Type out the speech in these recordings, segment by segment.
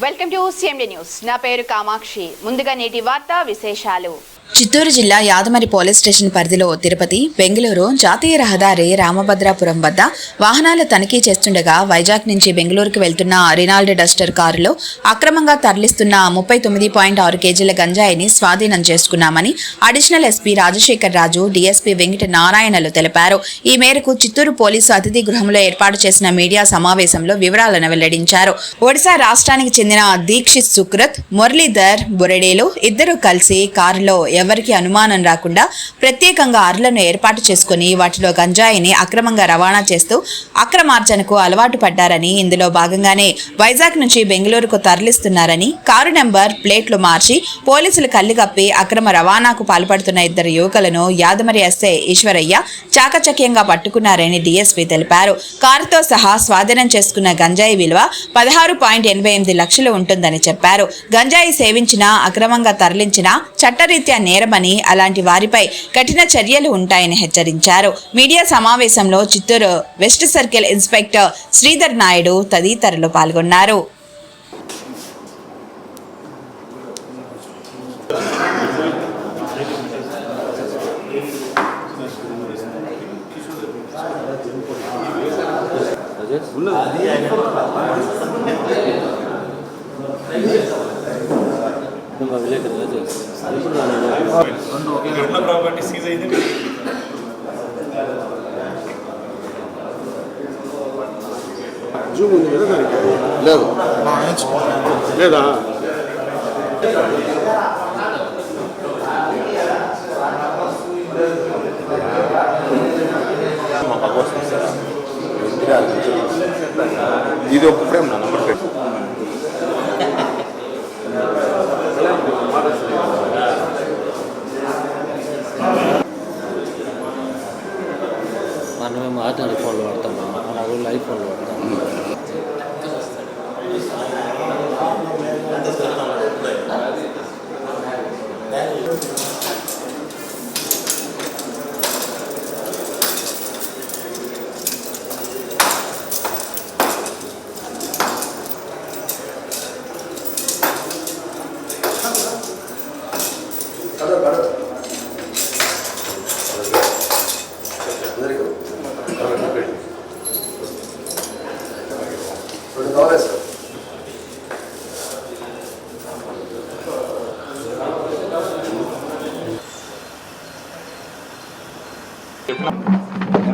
Welcome to CMD news. నా పేరు కామాక్షి. ముందుగా నేటి వార్తా విశేషాలు. చిత్తూరు జిల్లా యాదమరి పోలీస్ స్టేషన్ పరిధిలో తిరుపతి, బెంగళూరు జాతీయ రహదారి రామభద్రాపురం వద్ద వాహనాల తనిఖీ చేస్తుండగా వైజాగ్ నుంచి బెంగళూరుకు వెళ్తున్న రినాల్డ్ డస్టర్ కారులో అక్రమంగా తరలిస్తున్న 39.6 కేజీల గంజాయిని స్వాధీనం చేసుకున్నామని అడిషనల్ ఎస్పీ రాజశేఖర్ రాజు, డీఎస్పీ వెంకట నారాయణలు తెలిపారు. ఈ మేరకు చిత్తూరు పోలీసు అతిథి గృహంలో ఏర్పాటు చేసిన మీడియా సమావేశంలో వివరాలను వెల్లడించారు. ఒడిశా రాష్ట్రానికి చెందిన దీక్షిత్ సుకృత్, మురళీధర్ బురడేలు ఇద్దరు కలిసి కారులో ఎవరికి అనుమానం రాకుండా ప్రత్యేకంగా అర్లను ఏర్పాటు చేసుకుని వాటిలో గంజాయిని అక్రమంగా రవాణా చేస్తూ అక్రమార్జనకు అలవాటు పడ్డారని, ఇందులో భాగంగానే వైజాగ్ నుంచి బెంగళూరుకు తరలిస్తున్నారని, కారు నెంబర్ ప్లేట్లు మార్చి పోలీసులు కళ్లిగప్పి అక్రమ రవాణాకు పాల్పడుతున్న ఇద్దరు యువకులను యాదమరి ఎస్ఐ ఈశ్వరయ్య చాకచక్యంగా పట్టుకున్నారని డీఎస్పీ తెలిపారు. కారుతో సహా స్వాధీనం చేసుకున్న గంజాయి విలువ 16.88 లక్షలు ఉంటుందని చెప్పారు. గంజాయి సేవించినా, అక్రమంగా తరలించినా చట్టరీత్యా నేరమని, అలాంటి వారిపై కఠిన చర్యలు ఉంటాయని హెచ్చరించారు. మీడియా సమావేశంలో Chittoor west circle inspector Sridhar Naidu తదితరులు పాల్గొన్నారు. ప్రాపర్టీ సీజ్ అయింది. జూమ్ ఉంది కదా దానికి? లేదు లేదా? ఇది ఒక ఫ్రేమ్ నా నంబర్ ప్లేట్. మేము ఆర్డినరీ ఫోన్లు వాడతాము, అలాగే లైఫ్ ఫోన్లు వాడతాము.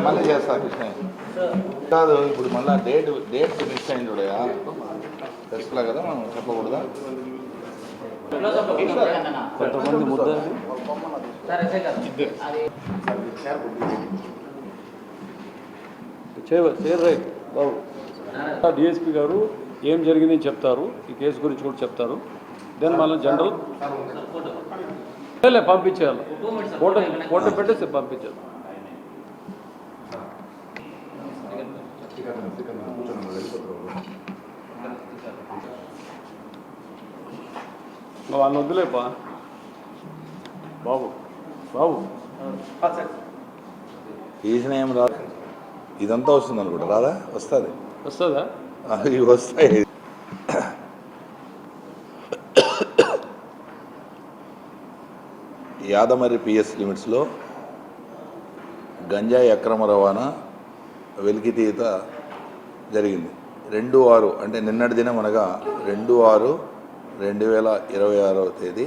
మళ్ళీ చేస్తారు కాదు. ఇప్పుడు మళ్ళీ డేట్ మిస్ అయింది చూడయా, తెలుసులే కదా, మనం చెప్పకూడదా? కొంతమంది ముద్ద రైట్ బాబు. డిఎస్పీ గారు ఏం జరిగిందని చెప్తారు, ఈ కేసు గురించి కూడా చెప్తారు. దెన్ మళ్ళీ జనరల్ పంపించేయాలి, ఫోటో పెట్టేసి పంపించాలి. వాళ్ళు వద్దులేపా బాబు. తీసిన ఏం రాదు, ఇదంతా వస్తుంది అనుకుంటా. రాదా? వస్తుందా? ఇవి వస్తాయి. యాదమరి పిఎస్ లిమిట్స్లో గంజాయి అక్రమ రవాణా వెలికితీత జరిగింది. 2/6 అంటే నిన్నటి దినం అనగా 2/6/2026 తేదీ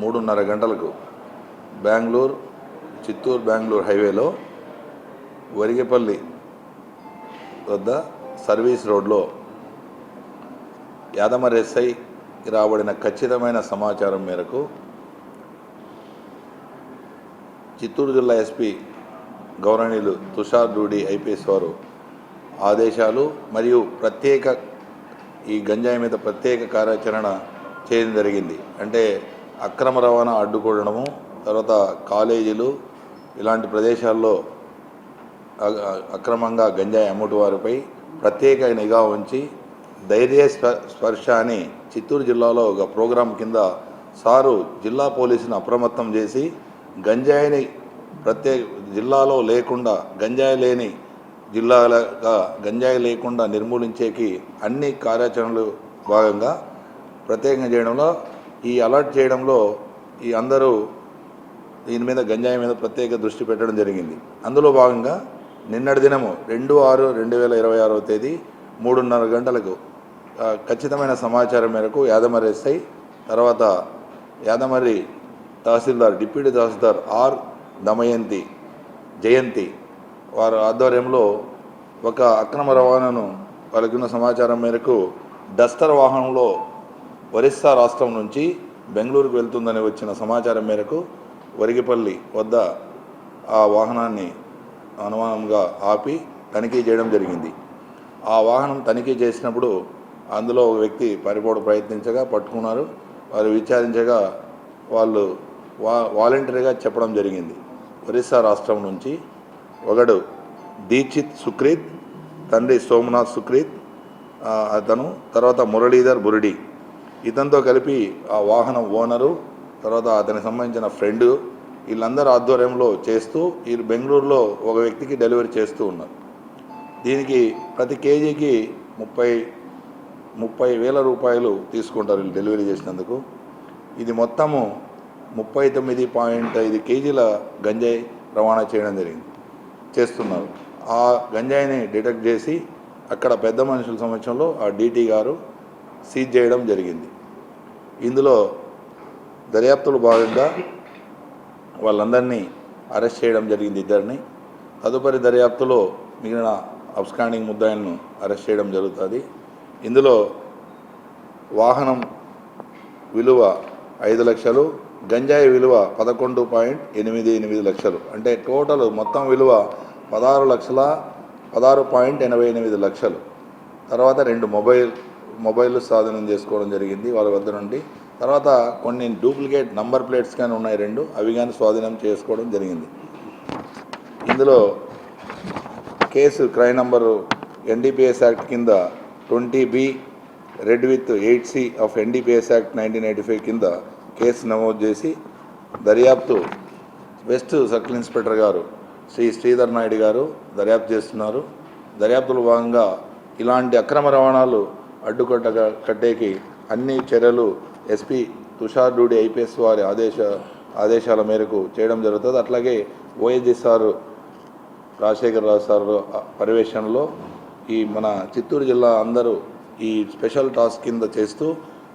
3:30 గంటలకు చిత్తూరు బెంగళూరు హైవేలో వరిగేపల్లి వద్ద సర్వీస్ రోడ్లో యాదమరి ఎస్ఐకి రాబడిన ఖచ్చితమైన సమాచారం మేరకు చిత్తూరు జిల్లా ఎస్పీ గౌరవనీయులు తుషార్ డూడి ఐపీఎస్ వారు ఆదేశాలు మరియు ఈ గంజాయి మీద ప్రత్యేక కార్యాచరణ చేయడం జరిగింది. అంటే అక్రమ రవాణా అడ్డుకోవడము, తర్వాత కాలేజీలు ఇలాంటి ప్రదేశాల్లో అక్రమంగా గంజాయి అమ్ముటి వారిపై ప్రత్యేక నిఘా ఉంచి ధైర్య స్పర్శ అని చిత్తూరు జిల్లాలో ఒక ప్రోగ్రాం కింద సారు జిల్లా పోలీసును అప్రమత్తం చేసి గంజాయిని జిల్లాలో లేకుండా, గంజాయి లేని జిల్లాలుగా గంజాయి లేకుండా నిర్మూలించేకి అన్ని కార్యాచరణలు భాగంగా ప్రత్యేకంగా చేయడంలో ఈ అలర్ట్ చేయడంలో ఈ అందరూ దీని మీద గంజాయి మీద ప్రత్యేక దృష్టి పెట్టడం జరిగింది. అందులో భాగంగా నిన్నటి దినము 2/6/2026 తేదీ 3:30 గంటలకు ఖచ్చితమైన సమాచారం మేరకు యాదమరి ఎస్ఐ తర్వాత యాదమరి తహసీల్దార్ డిప్యూటీ తహసీల్దార్ ఆర్ దమయంతి జయంతి వారి ఆధ్వర్యంలో ఒక అక్రమ రవాణాను వాళ్ళకున్న సమాచారం మేరకు డస్టర్ వాహనంలో ఒరిస్సా రాష్ట్రం నుంచి బెంగళూరుకు వెళ్తుందని వచ్చిన సమాచారం మేరకు వరిగిపల్లి వద్ద ఆ వాహనాన్ని అనుమానంగా ఆపి తనిఖీ చేయడం జరిగింది. ఆ వాహనం తనిఖీ చేసినప్పుడు అందులో ఒక వ్యక్తి పారిపోవడం ప్రయత్నించగా పట్టుకున్నారు. వారు విచారించగా వాళ్ళు వాలంటరీగా చెప్పడం జరిగింది. ఒరిస్సా రాష్ట్రం నుంచి ఒకడు దీక్షిత్ సుక్రీత్, తండ్రి సోమనాథ్ సుక్రీత్ అతను, తర్వాత మురళీధర్ బురిడి, ఇతనితో కలిపి ఆ వాహనం ఓనరు, తర్వాత అతనికి సంబంధించిన ఫ్రెండ్, వీళ్ళందరూ ఆధ్వర్యంలో చేస్తూ ఈ బెంగళూరులో ఒక వ్యక్తికి డెలివరీ చేస్తూ ఉన్నారు. దీనికి ప్రతి కేజీకి 30,000 రూపాయలు తీసుకుంటారు వీళ్ళు డెలివరీ చేసినందుకు. ఇది మొత్తము 39.5 కేజీల గంజాయి రవాణా చేయడం చేస్తున్నారు. ఆ గంజాయిని డిటెక్ట్ చేసి అక్కడ పెద్ద మనుషుల సమక్షంలో ఆ డీటీ గారు సీజ్ చేయడం జరిగింది. ఇందులో దర్యాప్తులో భాగంగా వాళ్ళందరినీ అరెస్ట్ చేయడం జరిగింది, ఇద్దరిని. తదుపరి దర్యాప్తులో మిగిలిన అబ్స్కాండింగ్ ముద్దాయిలను అరెస్ట్ చేయడం జరుగుతుంది. ఇందులో వాహనం విలువ 5 లక్షలు, గంజాయి విలువ 11.88 లక్షలు, అంటే టోటల్ మొత్తం విలువ 16,16.88 లక్షలు. తర్వాత 2 మొబైల్ స్వాధీనం చేసుకోవడం జరిగింది వాళ్ళ వద్ద నుండి. తర్వాత కొన్ని డూప్లికేట్ నంబర్ ప్లేట్స్ కానీ ఉన్నాయి 2, అవి కానీ స్వాధీనం చేసుకోవడం జరిగింది. ఇందులో case crime number NDPS act కింద 20B red with 8C of NDPS act 1985 కింద కేసు నమోదు చేసి దర్యాప్తు వెస్ట్ సర్కిల్ ఇన్స్పెక్టర్ గారు శ్రీ శ్రీధర్ నాయుడు గారు దర్యాప్తు చేస్తున్నారు. దర్యాప్తులో భాగంగా ఇలాంటి అక్రమ రవాణాలు కట్టేకి అన్ని చర్యలు ఎస్పీ తుషార్ డూడి IPS వారి ఆదేశాల మేరకు చేయడం జరుగుతుంది. అట్లాగే OSG సార్ రాజశేఖర్ రావు సార్ పర్యవేక్షణలో ఈ మన చిత్తూరు జిల్లా అందరూ ఈ స్పెషల్ టాస్క్ కింద చేస్తూ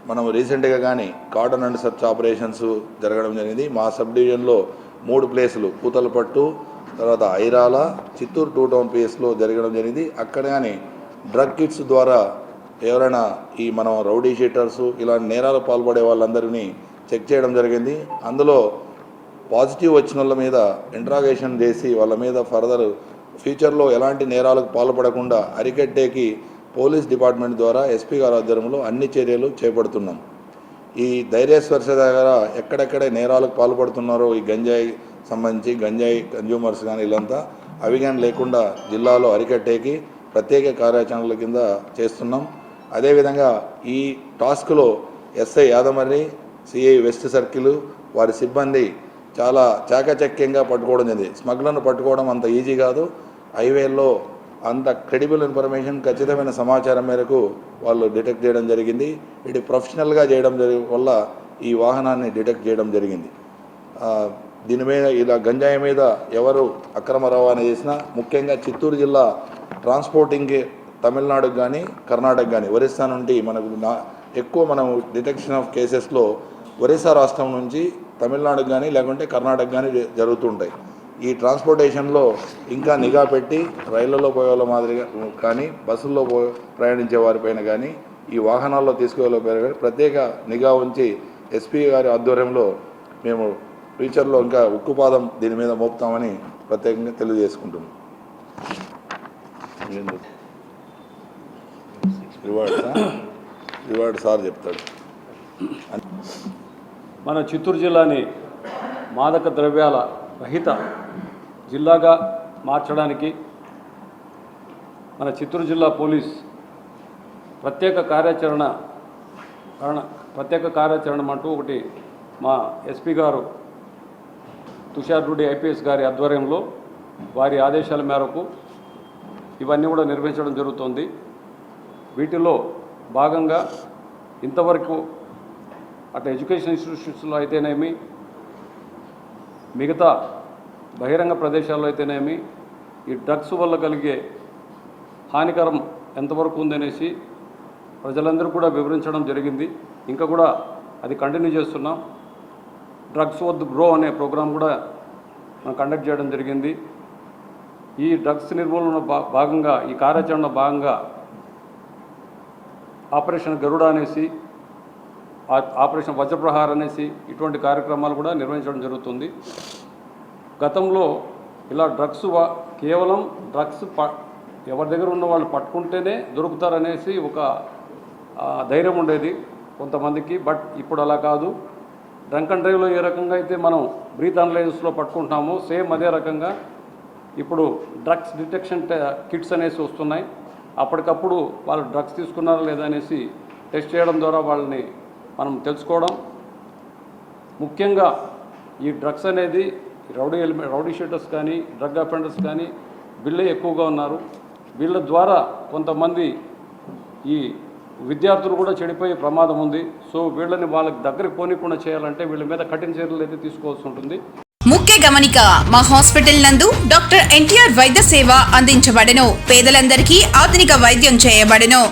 మనం రీసెంట్గా కానీ కార్డన్ అండ్ సర్చ్ ఆపరేషన్స్ జరగడం జరిగింది. మా సబ్ డివిజన్లో 3 ప్లేసులు పూతలపట్టు, తర్వాత ఐరాల, చిత్తూరు 2 టౌన్ PSలో జరగడం జరిగింది. అక్కడ కానీ డ్రగ్ కిట్స్ ద్వారా ఎవరైనా ఈ మనం రౌడీ షీటర్స్ ఇలాంటి నేరాలు పాల్పడే వాళ్ళందరినీ చెక్ చేయడం జరిగింది. అందులో పాజిటివ్ వచ్చిన వాళ్ళ మీద ఇంట్రాగేషన్ చేసి వాళ్ళ మీద ఫర్దర్ ఫ్యూచర్లో ఎలాంటి నేరాలకు పాల్పడకుండా అరికట్టేకి పోలీస్ డిపార్ట్మెంట్ ద్వారా SP గారి ఆధ్వర్యంలో అన్ని చర్యలు చేపడుతున్నాం. ఈ ధైర్యస్పర్శ దగ్గర ఎక్కడెక్కడ నేరాలకు పాల్పడుతున్నారో ఈ గంజాయి సంబంధించి గంజాయి కన్జ్యూమర్స్ కానీ వీళ్ళంతా అవి కానీ లేకుండా జిల్లాలో అరికట్టేకి ప్రత్యేక కార్యాచరణల కింద చేస్తున్నాం. అదేవిధంగా ఈ టాస్క్లో SI Yadamarri, CI west circle వారి సిబ్బంది చాలా చాకచక్యంగా పట్టుకోవడం జరిగింది. స్మగ్లర్ను పట్టుకోవడం అంత ఈజీ కాదు. హైవేల్లో అంత క్రెడిబుల్ ఇన్ఫర్మేషన్ ఖచ్చితమైన సమాచారం మేరకు వాళ్ళు డిటెక్ట్ చేయడం జరిగింది. ఇది ప్రొఫెషనల్గా చేయడం వల్ల ఈ వాహనాన్ని డిటెక్ట్ చేయడం జరిగింది. దీని మీద ఇలా గంజాయి మీద ఎవరు అక్రమ రవాణా చేసినా ముఖ్యంగా చిత్తూరు జిల్లా ట్రాన్స్పోర్టింగ్కి తమిళనాడుకు కానీ కర్ణాటక కానీ ఒరిస్సా నుండి మనకు ఎక్కువ మనం డిటెక్షన్ ఆఫ్ కేసెస్లో ఒరిస్సా రాష్ట్రం నుంచి తమిళనాడుకు కానీ లేకుంటే కర్ణాటక కానీ జరుగుతుంటాయి. ఈ ట్రాన్స్పోర్టేషన్లో ఇంకా నిఘా పెట్టి రైళ్లలో పోయే వాళ్ళ మాదిరిగా కానీ బస్సుల్లో ప్రయాణించే వారిపైన కానీ ఈ వాహనాల్లో తీసుకువెళ్ళే కానీ ప్రత్యేక నిఘా ఉంచి SP గారి ఆధ్వర్యంలో మేము ఫ్యూచర్లో ఇంకా ఉక్కుపాదం దీని మీద మోపుతామని ప్రత్యేకంగా తెలియజేసుకుంటున్నాం. రివార్డ్ సార్ చెప్తాడు. మన చిత్తూరు జిల్లాని మాదక ద్రవ్యాల రహిత జిల్లాగా మార్చడానికి మన చిత్తూరు జిల్లా పోలీస్ ప్రత్యేక కార్యాచరణ అంటూ ఒకటి మా SP గారు తుషార్ డూడి IPS గారి ఆధ్వర్యంలో వారి ఆదేశాల మేరకు ఇవన్నీ కూడా నిర్వహించడం జరుగుతుంది. వీటిలో భాగంగా ఇంతవరకు అటు ఎడ్యుకేషన్ ఇన్స్టిట్యూషన్స్లో అయితేనేమి, మిగతా బహిరంగ ప్రదేశాల్లో అయితేనేమి ఈ డ్రగ్స్ వల్ల కలిగే హానికరం ఎంతవరకు ఉందనేసి ప్రజలందరూ కూడా వివరించడం జరిగింది. ఇంకా కూడా అది కంటిన్యూ చేస్తున్నాం. డ్రగ్స్ వద్దు బ్రో అనే ప్రోగ్రాం కూడా మనం కండక్ట్ చేయడం జరిగింది. ఈ డ్రగ్స్ నిర్మూలన భాగంగా, ఈ కార్యాచరణ భాగంగా ఆపరేషన్ గరుడ అనేసి, ఆపరేషన్ వజ్రప్రహార్ అనేసి ఇటువంటి కార్యక్రమాలు కూడా నిర్వహించడం జరుగుతుంది. గతంలో ఇలా డ్రగ్స్ కేవలం డ్రగ్స్ ఎవరి దగ్గర ఉన్న వాళ్ళు పట్టుకుంటేనే దొరుకుతారనేసి ఒక ధైర్యం ఉండేది కొంతమందికి. బట్ ఇప్పుడు అలా కాదు. డ్రంక్ అండ్ డ్రైవ్లో ఏ రకంగా అయితే మనం బ్రీత్ అనలైజర్స్లో పట్టుకుంటున్నామో సేమ్ అదే రకంగా ఇప్పుడు డ్రగ్స్ డిటెక్షన్ కిట్స్ అనేసి వస్తున్నాయి. అప్పటికప్పుడు వాళ్ళు డ్రగ్స్ తీసుకున్నారా లేదా అనేసి టెస్ట్ చేయడం ద్వారా వాళ్ళని మనం తెలుసుకోవడం. ముఖ్యంగా ఈ డ్రగ్స్ అనేది రౌడీ షీటర్స్ కానీ, డ్రగ్ అఫెండర్స్ కానీ వీళ్ళే ఎక్కువగా ఉన్నారు. వీళ్ళ ద్వారా కొంతమంది ఈ విద్యార్థులు కూడా చెడిపోయే ప్రమాదం ఉంది. సో వీళ్ళని వాళ్ళకి దగ్గరికి పోనీకుండా చేయాలంటే వీళ్ళ మీద కఠిన చర్యలు అయితే తీసుకోవాల్సి ఉంటుంది. ముఖ్య గమనిక, మా హాస్పిటల్ నందు డాక్టర్ ఎన్టీఆర్ వైద్య సేవ అందించబడెను. పేదలందరికీ ఆధునిక వైద్యం చేయబడెను.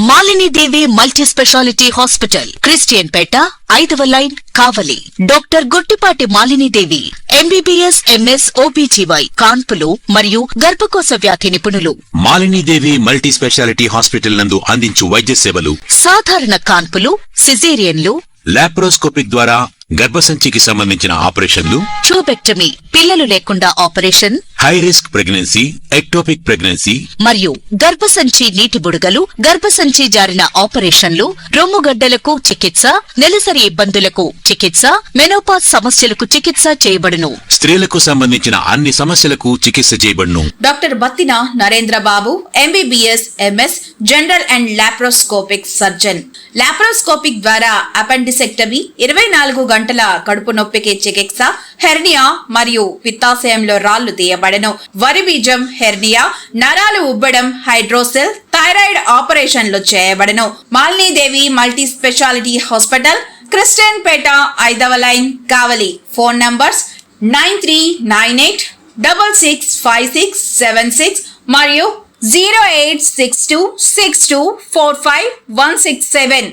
Malinidevi multi specialty hospital, Christian Peta, 5వ line, Kavali. Doctor Gottipati Malinidevi MBBS, MS, OBGY, కాన్పులు మరియు గర్భకోశ వ్యాధి నిపుణులు. మాలినీదేవి మల్టీ స్పెషాలిటీ హాస్పిటల్ నందు అందించు వైద్య సేవలు: సాధారణ కాన్పులు, సిజేరియన్లు, లాప్రోస్కోపిక్ ద్వారా గర్భసంచికి సంబంధించిన ఆపరేషన్లు, ట్యూబెక్టమీ, పిల్లలు లేకుండా operation, high risk pregnancy, ectopic pregnancy మరియు గర్భసంచి నీటి బుడగలు, గర్భసంచి జారిన ఆపరేషన్లు, రొమ్ముగడ్డలకు చికిత్స, నెలసరి ఇబ్బందులకు చికిత్స, మెనోపాజ్ సమస్యలకు చికిత్స చేయబడును. స్త్రీలకు సంబంధించిన అన్ని సమస్యలకు చికిత్స చేయబడును. Doctor Battina Narendra Babu MBBS, MS, general and laparoscopic surgeon. Laparoscopic ద్వారా అపెండిసెక్టమీ, 24 గంటల కడుపు నొప్పికి చికిత్స, హెర్నియా మరియు పిత్తాశయంలో రాళ్లు తీయబడెను. వరి బీజం, హెర్నియా, నరాలు ఉబ్బడం, హైడ్రోసెల్, థైరాయిడ్ ఆపరేషన్లు చేయబడెను. Malinidevi multi specialty hospital, Christian Peta, 5వ లైన్, కావలి. ఫోన్ నంబర్స్ 9398665676 మరియు 08626245167.